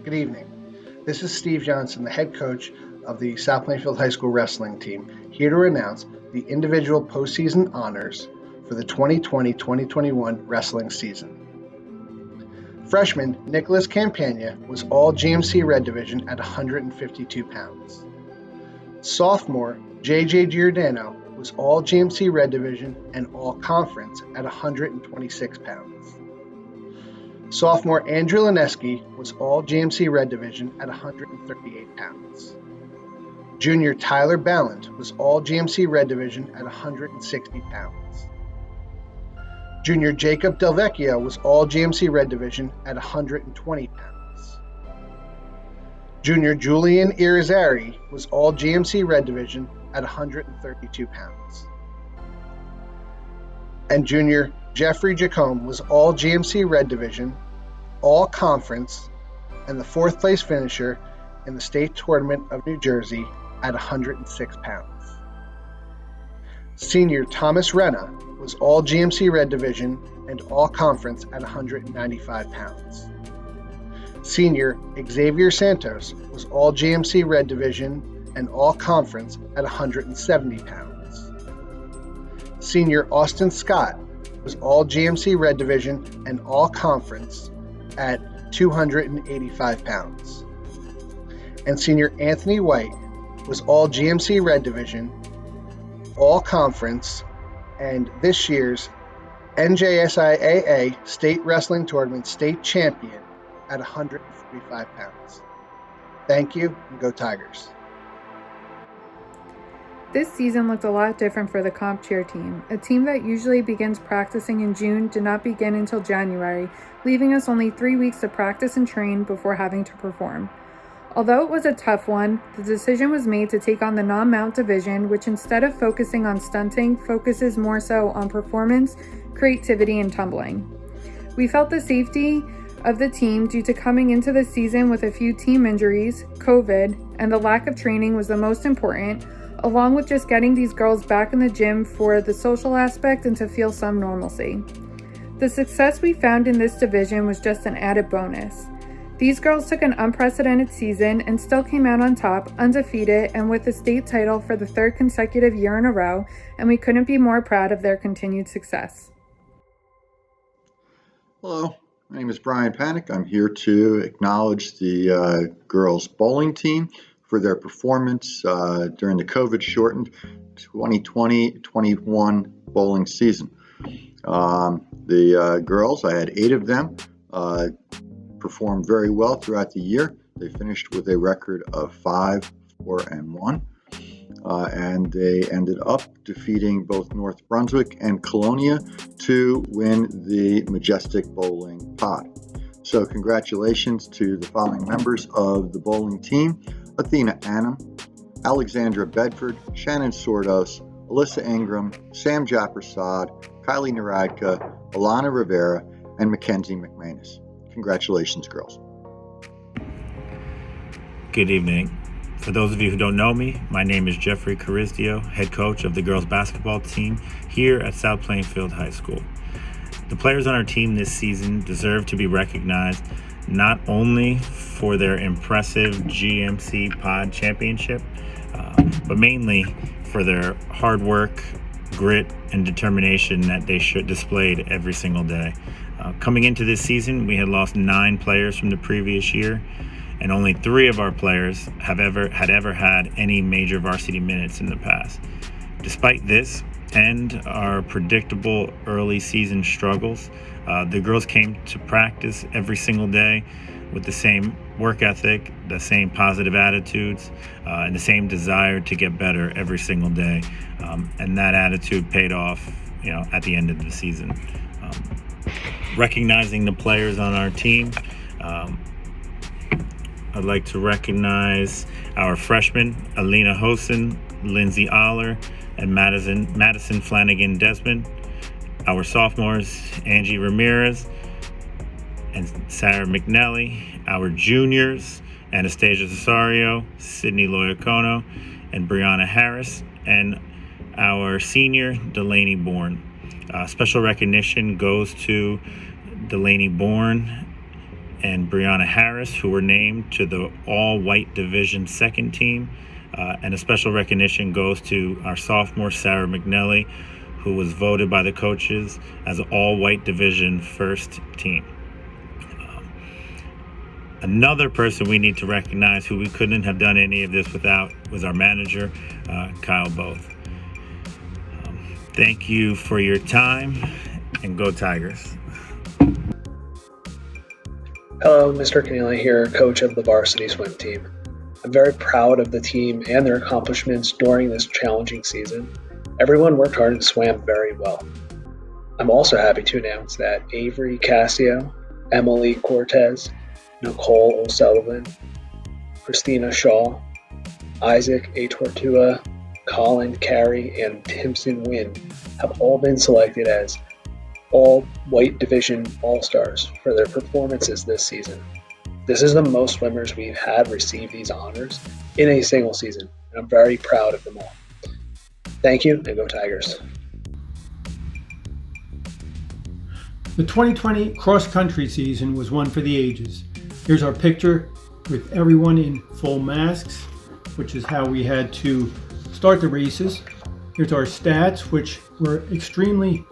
Good evening. This is Steve Johnson, the head coach of the South Plainfield High School wrestling team, here to announce the individual postseason honors for the 2020-2021 wrestling season. Freshman Nicholas Campagna was all GMC Red Division at 152 pounds. Sophomore JJ Giordano was all GMC Red Division and all conference at 126 pounds. Sophomore Andrew Lineski was all GMC Red Division at 138 pounds. Junior Tyler Ballant was all GMC Red Division at 160 pounds. Junior Jacob Delvecchio was all GMC Red Division at 120 pounds. Junior Julian Irizarry was all GMC Red Division at 132 pounds. And Junior Jeffrey Jacome was all GMC Red Division, all conference, and the fourth place finisher in the state tournament of New Jersey at 106 pounds. Senior Thomas Renna was all GMC Red Division and all conference at 195 pounds. Senior Xavier Santos was all GMC Red Division and all conference at 170 pounds. Senior Austin Scott was all GMC Red Division and all conference at 285 pounds. And Senior Anthony White was all GMC Red Division, all conference, and this year's NJSIAA State Wrestling Tournament state champion at 145 pounds. Thank you, and go Tigers. This season looked a lot different for the comp cheer team. A team that usually begins practicing in June did not begin until January, leaving us only 3 weeks to practice and train before having to perform. Although it was a tough one, the decision was made to take on the non-mount division, which instead of focusing on stunting, focuses more so on performance, creativity, and tumbling. We felt the safety of the team due to coming into the season with a few team injuries, COVID, and the lack of training was the most important, along with just getting these girls back in the gym for the social aspect and to feel some normalcy. The success we found in this division was just an added bonus. These girls took an unprecedented season and still came out on top, undefeated, and with the state title for the third consecutive year in a row, and we couldn't be more proud of their continued success. Hello, my name is Brian Panic. I'm here to acknowledge the girls bowling team for their performance during the COVID-shortened 2020-21 bowling season. The girls, I had 8 of them, performed very well throughout the year. They finished with a record of 5-4-1, and they ended up defeating both North Brunswick and Colonia to win the Majestic Bowling Pod. So congratulations to the following members of the bowling team: Athena Annam, Alexandra Bedford, Shannon Sordos, Alyssa Ingram, Sam Japrasad, Kylie Naradka, Alana Rivera, and Mackenzie McManus. Congratulations, girls. Good evening. For those of you who don't know me, my name is Jeffrey Carisdio, head coach of the girls basketball team here at South Plainfield High School. The players on our team this season deserve to be recognized not only for their impressive GMC Pod Championship, but mainly for their hard work, grit, and determination that they displayed every single day. Coming into this season, we had lost 9 players from the previous year, and only 3 of our players had ever had any major varsity minutes in the past. Despite this and our predictable early season struggles, the girls came to practice every single day with the same work ethic, the same positive attitudes, and the same desire to get better every single day. And that attitude paid off, at the end of the season. Recognizing the players on our team, I'd like to recognize our freshmen, Alina Hosen, Lindsay Aller, and Madison Flanagan Desmond. Our sophomores, Angie Ramirez and Sarah McNally. Our juniors, Anastasia Cesario, Sydney Loyacono, and Brianna Harris. And our senior, Delaney Bourne. Special recognition goes to Delaney Bourne and Brianna Harris, who were named to the all-white division second team. And a special recognition goes to our sophomore, Sarah McNelly, who was voted by the coaches as an all-white division first team. Another person we need to recognize who we couldn't have done any of this without was our manager, Kyle Both. Thank you for your time, and go Tigers. Hello, Mr. Keneally here, coach of the varsity swim team. I'm very proud of the team and their accomplishments during this challenging season. Everyone worked hard and swam very well. I'm also happy to announce that Avery Cassio, Emily Cortez, Nicole O'Sullivan, Christina Shaw, Isaac A. Tortua, Colin Carey, and Timson Wynn have all been selected as all-white division all-stars for their performances this season. This is the most swimmers we've had receive these honors in a single season, and I'm very proud of them all. Thank you, and go Tigers. The 2020 cross-country season was one for the ages. Here's our picture with everyone in full masks, which is how we had to start the races. Here's our stats, which were extremely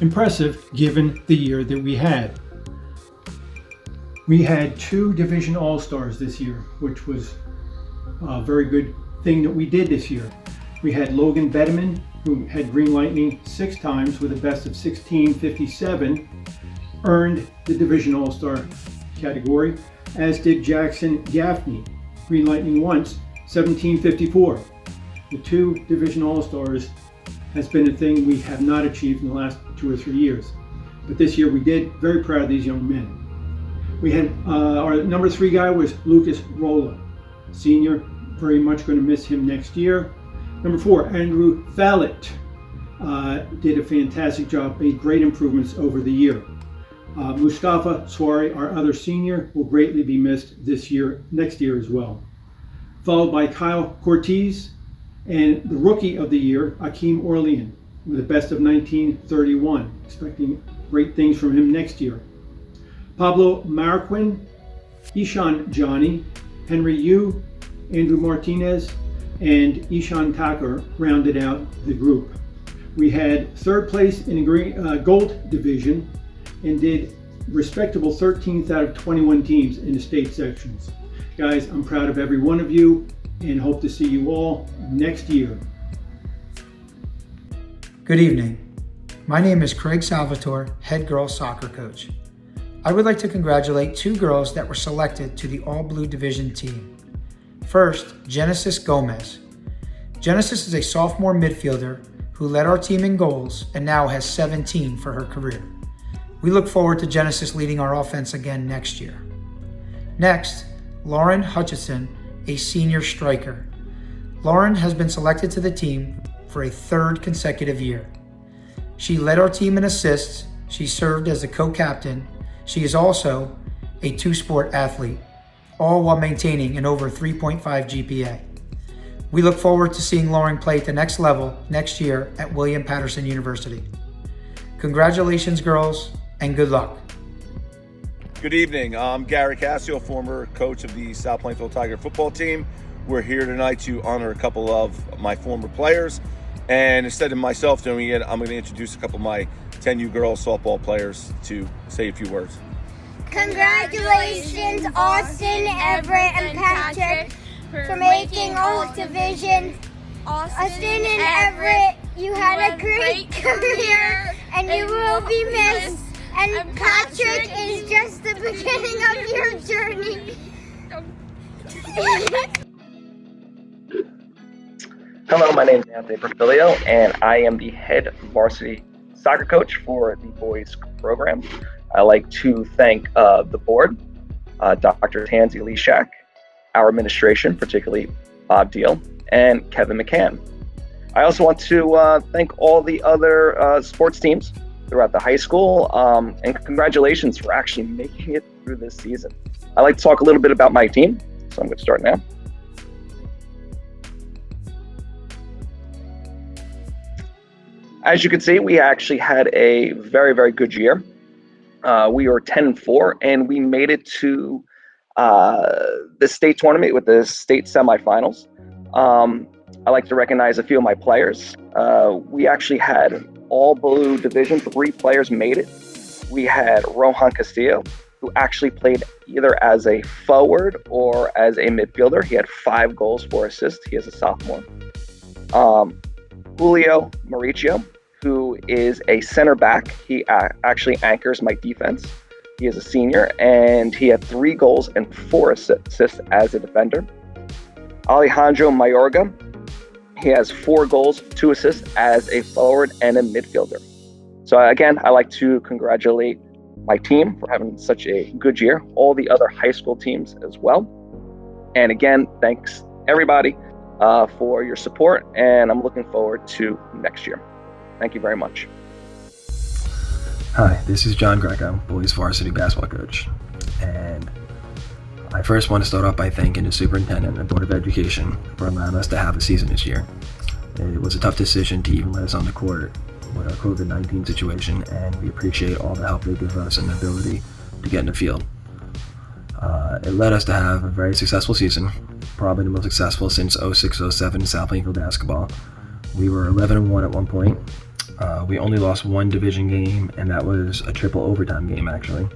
impressive given the year that we had. We had 2 division all-stars this year, which was a very good thing that we did this year. We had Logan Betterman, who had Green Lightning 6 times with a best of 16.57, earned the division all-star category, as did Jackson Gaffney, Green Lightning once, 17.54. The 2 division all-stars has been a thing we have not achieved in the last 2 or 3 years. But this year we did. Very proud of these young men. We had our number 3 guy was Lucas Rolla, senior. Very much going to miss him next year. Number 4, Andrew Fallett, did a fantastic job, made great improvements over the year. Mustafa Swari, our other senior, will greatly be missed next year as well. Followed by Kyle Cortez, and the rookie of the year, Akeem Orlean, with a best of 19.31. Expecting great things from him next year. Pablo Marquin, Ishan Johnny, Henry Yu, Andrew Martinez, and Ishan Tucker rounded out the group. We had 3rd place in the gold division and did respectable 13th out of 21 teams in the state sections. Guys, I'm proud of every one of you and hope to see you all next year. Good evening. My name is Craig Salvatore, head girls soccer coach. I would like to congratulate 2 girls that were selected to the All-Blue Division team. First, Genesis Gomez. Genesis is a sophomore midfielder who led our team in goals and now has 17 for her career. We look forward to Genesis leading our offense again next year. Next, Lauren Hutchison, a senior striker. Lauren has been selected to the team for a 3rd consecutive year. She led our team in assists, she served as a co-captain, she is also a 2-sport athlete, all while maintaining an over 3.5 GPA. We look forward to seeing Lauren play at the next level next year at William Patterson University. Congratulations, girls, and good luck. Good evening. I'm Gary Cassio, former coach of the South Plainfield Tiger football team. We're here tonight to honor a couple of my former players. And instead of myself doing it, I'm going to introduce a couple of my 10U girls softball players to say a few words. Congratulations, Austin, Everett, and Patrick, for making all division. Austin and Everett, you had a great career, and you will be missed. And Patrick is just the beginning of your journey. Hello, my name is Anthony Perfilio, and I am the head varsity soccer coach for the boys program. I'd like to thank the board, Dr. Tansy Leshak, our administration, particularly Bob Deal, and Kevin McCann. I also want to thank all the other sports teams throughout the high school, and congratulations for actually making it through this season. I'd like to talk a little bit about my team, so I'm going to start now. As you can see, we actually had a very, very good year. We were 10-4, and we made it to the state tournament with the state semifinals. I like to recognize a few of my players. We actually had all blue division, 3 players made it. We had Rohan Castillo, who actually played either as a forward or as a midfielder. He had 5 goals, 4 assists. He is a sophomore. Julio Mauricio, who is a center back. He actually anchors my defense. He is a senior, and he had 3 goals and 4 assists as a defender. Alejandro Mayorga, he has 4 goals, 2 assists as a forward and a midfielder. So again, I like to congratulate my team for having such a good year, all the other high school teams as well. And again, thanks everybody for your support, and I'm looking forward to next year. Thank you very much. Hi, this is John Greco, boys varsity basketball coach. And I first want to start off by thanking the superintendent and Board of Education for allowing us to have a season this year. It was a tough decision to even let us on the court with our COVID-19 situation, and we appreciate all the help they give us and the ability to get in the field. It led us to have a very successful season, probably the most successful since 06-07 South Plainfield basketball. We were 11-1 at one point. We only lost 1 division game, and that was a triple overtime game actually.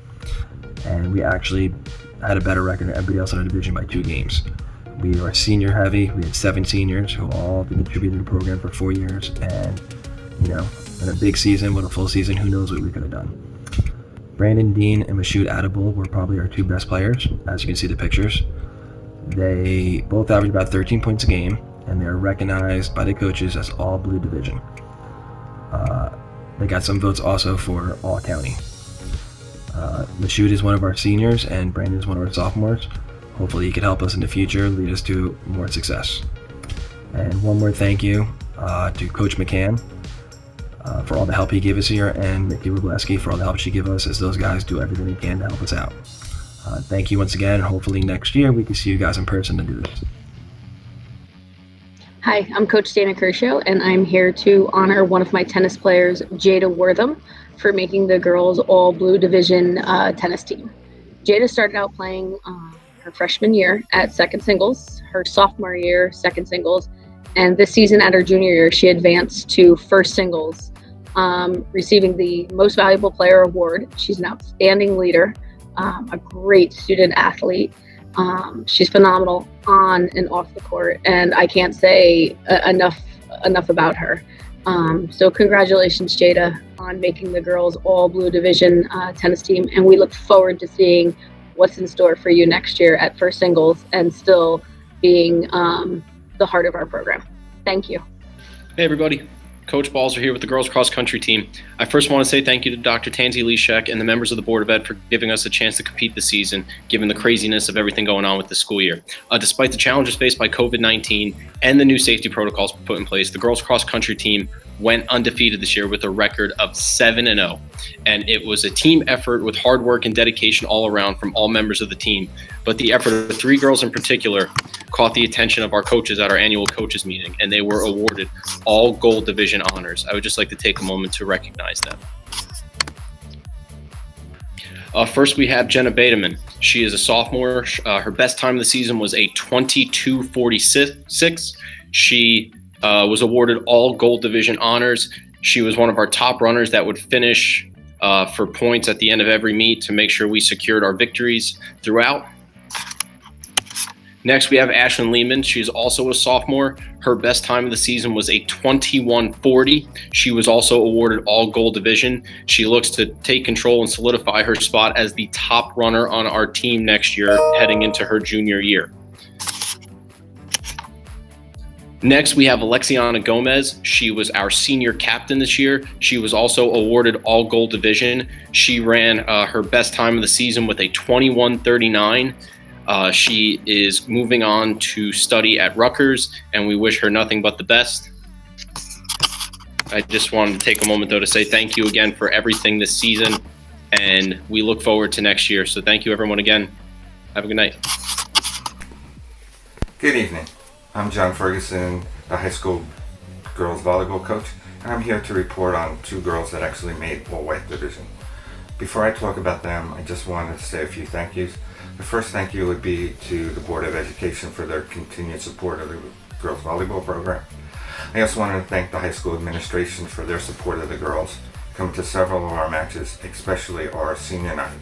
And we actually had a better record than everybody else in our division by 2 games. We are senior heavy. We had 7 seniors who all contributed to the program for 4 years, and in a big season with a full season, who knows what we could have done. Brandon Dean and Mashoud Adabul were probably our 2 best players, as you can see the pictures. They both averaged about 13 points a game, and they're recognized by the coaches as all blue division. They got some votes also for all county. Mashoud is one of our seniors, and Brandon is one of our sophomores. Hopefully he can help us in the future, lead us to more success. And one more thank you to Coach McCann for all the help he gave us here, and Mickey Wroblewski for all the help she gave us, as those guys do everything they can to help us out. Thank you once again, and hopefully next year we can see you guys in person to do this. Hi, I'm Coach Dana Kershaw, and I'm here to honor one of my tennis players, Jada Wortham, for making the girls all blue division tennis team. Jada started out playing her freshman year at second singles, her sophomore year second singles, and this season at her junior year she advanced to first singles, receiving the Most Valuable Player award. She's an outstanding leader, a great student athlete. She's phenomenal on and off the court, and I can't say enough about her. So congratulations, Jada, on making the girls all blue division tennis team, and we look forward to seeing what's in store for you next year at first singles and still being the heart of our program. Thank you. Hey everybody, Coach Balzer here with the girls cross country team. I first want to say thank you to Dr. Tansy Leshek and the members of the Board of Ed for giving us a chance to compete this season, given the craziness of everything going on with the school year. Despite the challenges faced by COVID-19 and the new safety protocols put in place, the girls cross country team went undefeated this year with a record of 7-0. And it was a team effort with hard work and dedication all around from all members of the team. But the effort of the 3 girls in particular caught the attention of our coaches at our annual coaches meeting, and they were awarded all gold division honors. I would just like to take a moment to recognize them. First, we have Jenna Bateman. She is a sophomore. Her best time of the season was a 22:46. She was awarded all gold division honors. She was one of our top runners that would finish for points at the end of every meet to make sure we secured our victories throughout. Next, we have Ashlyn Lehman. She's also a sophomore. Her best time of the season was a 21:40. She was also awarded all gold division. She looks to take control and solidify her spot as the top runner on our team next year, heading into her junior year. Next, we have Alexiana Gomez. She was our senior captain this year. She was also awarded all gold division. She ran her best time of the season with a 21:39. She is moving on to study at Rutgers, and we wish her nothing but the best. I just wanted to take a moment, though, to say thank you again for everything this season, and we look forward to next year. So thank you, everyone, again. Have a good night. Good evening. I'm John Ferguson, the high school girls volleyball coach, and I'm here to report on two girls that actually made all-white division. Before I talk about them, I just wanted to say a few thank yous. The first thank you would be to the Board of Education for their continued support of the girls volleyball program. I also wanted to thank the high school administration for their support of the girls, coming to several of our matches, especially our senior night.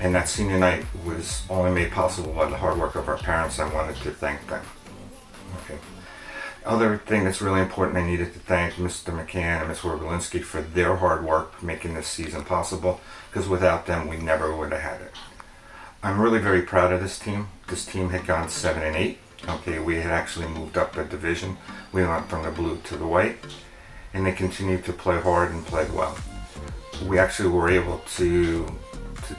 And that senior night was only made possible by the hard work of our parents. I wanted to thank them. Okay. Other thing that's really important, I needed to thank Mr. McCann and Ms. Wargolinski for their hard work making this season possible, because without them, we never would have had it. I'm really very proud of this team. This team had gone 7-8. Okay, we had actually moved up a division. We went from the blue to the white, and they continued to play hard and play well. We actually were able to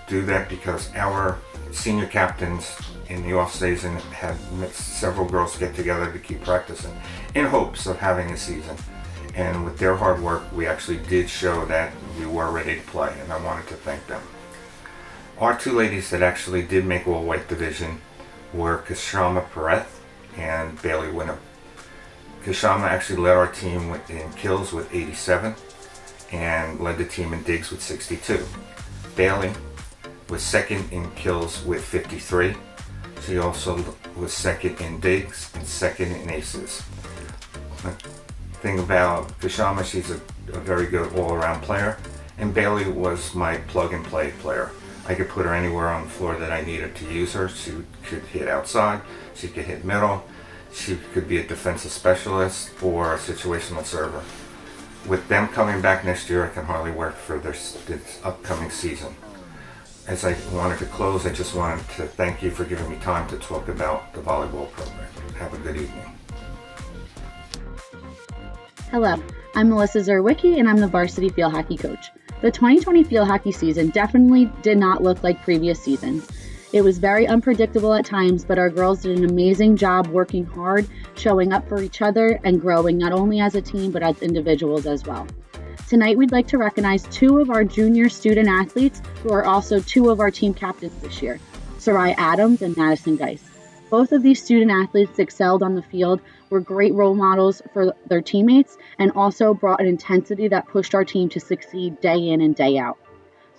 do that because our senior captains in the off season had several girls get together to keep practicing in hopes of having a season. And with their hard work, we actually did show that we were ready to play, and I wanted to thank them. Our two ladies that actually did make all white division were Kashama Pereth and Bailey Winham. Kashama actually led our team in kills with 87 and led the team in digs with 62. Bailey was second in kills with 53. She also was second in digs and second in aces. The thing about Kashama, she's a very good all-around player, and Bailey was my plug-and-play player. I could put her anywhere on the floor that I needed to use her. She could hit outside, she could hit middle, she could be a defensive specialist or a situational server. With them coming back next year, I can hardly wait for this upcoming season. As I wanted to close, I just wanted to thank you for giving me time to talk about the volleyball program. Have a good evening. Hello, I'm Melissa Zerwicki and I'm the varsity field hockey coach. The 2020 field hockey season definitely did not look like previous seasons. It was very unpredictable at times, but our girls did an amazing job working hard, showing up for each other, and growing not only as a team but as individuals as well. Tonight, we'd like to recognize two of our junior student athletes who are also two of our team captains this year, Sarai Adams and Madison Geis. Both of these student athletes excelled on the field, were great role models for their teammates, and also brought an intensity that pushed our team to succeed day in and day out.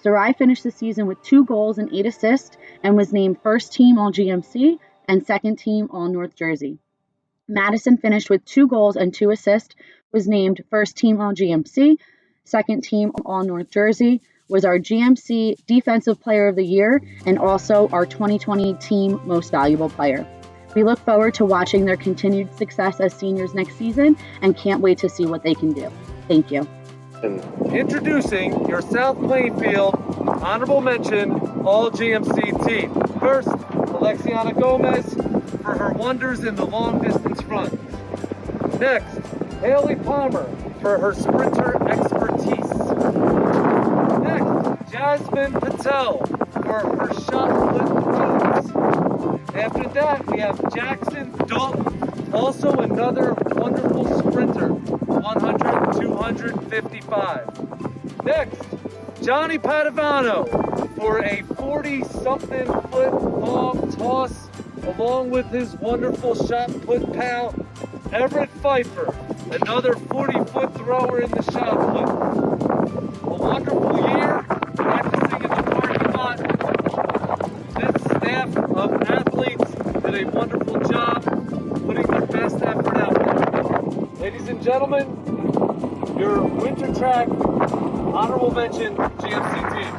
Sarai finished the season with 2 goals and 8 assists and was named first team All-GMC and second team All-North Jersey. Madison finished with 2 goals and 2 assists, was named first team All-GMC, second team All-North Jersey, was our GMC Defensive Player of the Year, and also our 2020 Team Most Valuable Player. We look forward to watching their continued success as seniors next season and can't wait to see what they can do. Thank you. Introducing your South Plainfield honorable mention All-GMC team. First, Alexiana Gomez for her wonders in the long distance run. Next, Haley Palmer for her sprinter expertise. Next, Jasmine Patel for her shot put moves. After that, we have Jackson Dalton, also another wonderful sprinter, 100, 255. Next, Johnny Padovano for a 40-something foot long toss, along with his wonderful shot put pal, Everett Pfeiffer, another 40-foot thrower in the shot put. A wonderful year, practicing in the parking lot. This staff of athletes did a wonderful job putting their best effort out there. Ladies and gentlemen, your winter track honorable mention GMC team.